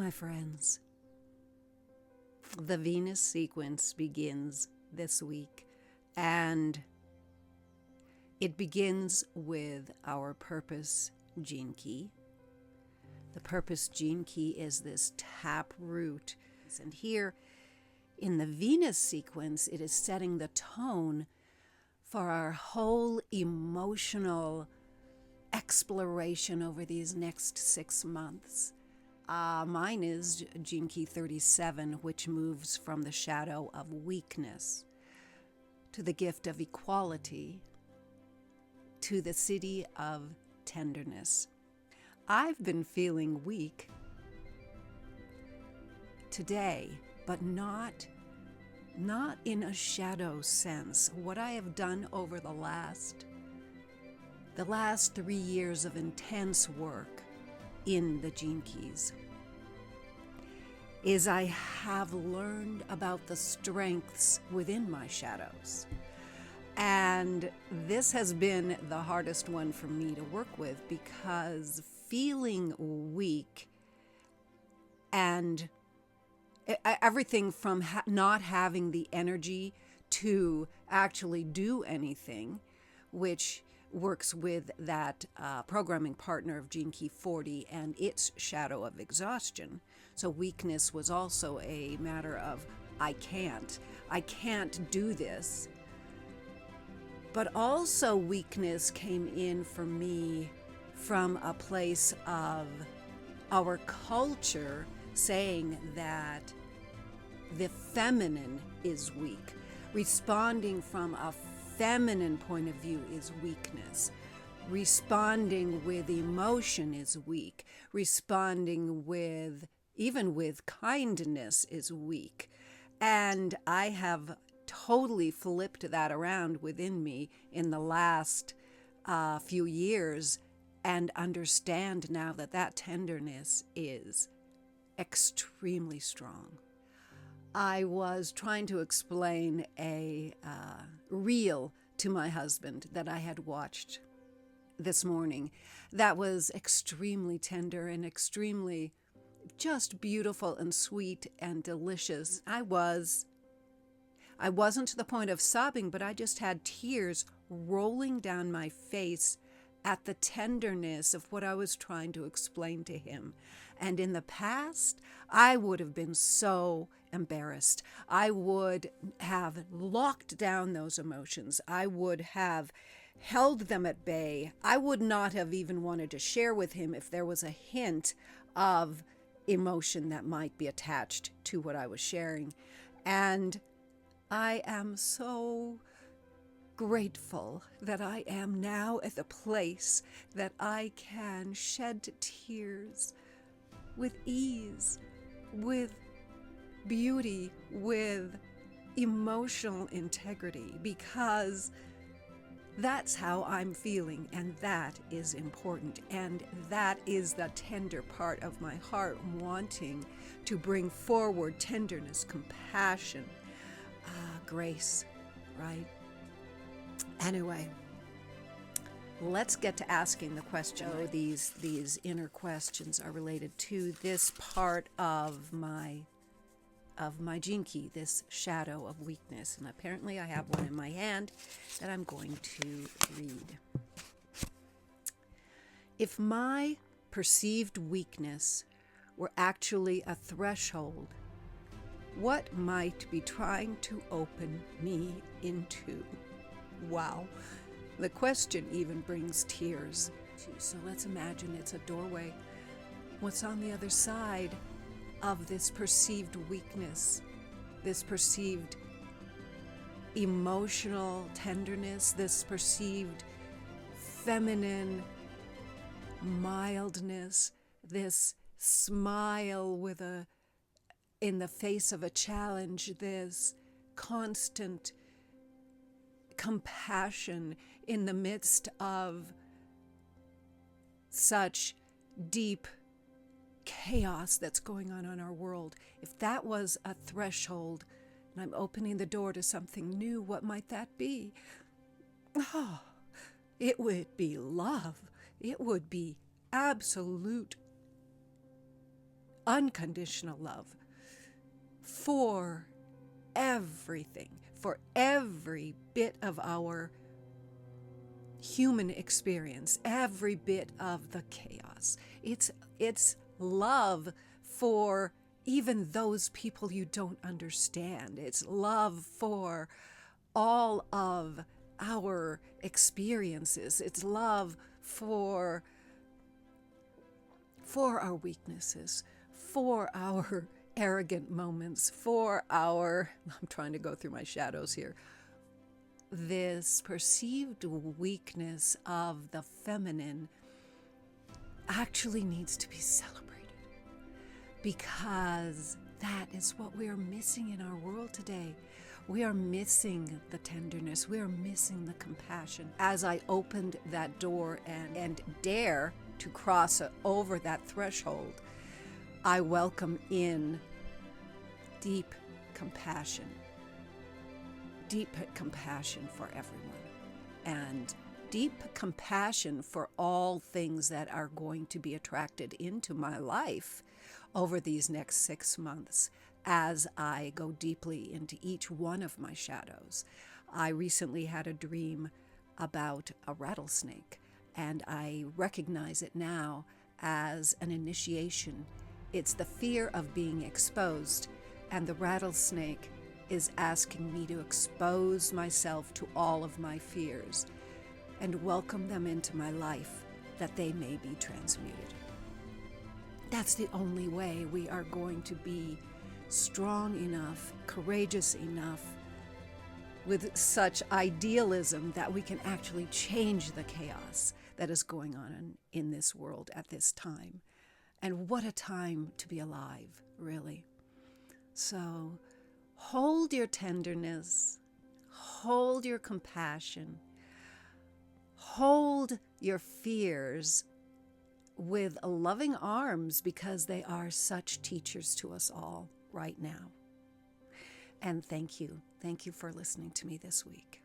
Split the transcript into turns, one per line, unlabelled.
my friends, the Venus sequence begins this week, and it begins with our purpose gene key. The purpose gene key is this tap root, and here in the Venus sequence, it is setting the tone for our whole emotional exploration over these next 6 months. Mine is Gene Key 37, which moves from the shadow of weakness to the gift of equality to the city of tenderness. I've been feeling weak today, but not in a shadow sense. What I have done over the last 3 years of intense work in the Gene Keys is I have learned about the strengths within my shadows. And this has been the hardest one for me to work with, because feeling weak and everything from not having the energy to actually do anything, which works with that programming partner of Gene Key 40 and its shadow of exhaustion. So weakness was also a matter of I can't do this. But also weakness came in for me from a place of our culture saying that the feminine is weak. Responding from a feminine point of view is weakness. Responding with emotion is weak. Responding even with kindness is weak. And I have totally flipped that around within me in the last few years, and understand now that tenderness is extremely strong. I was trying to explain a reel to my husband that I had watched this morning that was extremely tender and extremely just beautiful and sweet and delicious. I wasn't to the point of sobbing, but I just had tears rolling down my face at the tenderness of what I was trying to explain to him. And in the past, I would have been so embarrassed. I would have locked down those emotions. I would have held them at bay. I would not have even wanted to share with him if there was a hint of emotion that might be attached to what I was sharing. And I am so grateful that I am now at the place that I can shed tears with ease, with beauty, with emotional integrity, because that's how I'm feeling, and that is important, and that is the tender part of my heart, wanting to bring forward tenderness, compassion, grace, right? Anyway, let's get to asking the question. Oh, these inner questions are related to this part of my gene key, this shadow of weakness. And apparently I have one in my hand that I'm going to read. If my perceived weakness were actually a threshold, what might be trying to open me into? Wow. The question even brings tears. So let's imagine it's a doorway. What's on the other side of this perceived weakness, this perceived emotional tenderness, this perceived feminine mildness, this smile in the face of a challenge, this constant compassion in the midst of such deep chaos that's going on in our world. If that was a threshold and I'm opening the door to something new, what might that be? Oh, it would be love. It would be absolute unconditional love for everything, for every bit of our human experience, every bit of the chaos. It's love for even those people you don't understand. It's love for all of our experiences. It's love for our weaknesses, for our arrogant moments, for our, I'm trying to go through my shadows here, this perceived weakness of the feminine actually needs to be celebrated, because that is what we are missing in our world today. We are missing the tenderness. We are missing the compassion. As I opened that door and dare to cross over that threshold, I welcome in deep compassion for everyone, and deep compassion for all things that are going to be attracted into my life over these next 6 months as I go deeply into each one of my shadows. I recently had a dream about a rattlesnake, and I recognize it now as an initiation. It's the fear of being exposed, and the rattlesnake is asking me to expose myself to all of my fears and welcome them into my life that they may be transmuted. That's the only way we are going to be strong enough, courageous enough, with such idealism that we can actually change the chaos that is going on in this world at this time. And what a time to be alive, really. So hold your tenderness, hold your compassion, hold your fears with loving arms, because they are such teachers to us all right now. And thank you. Thank you for listening to me this week.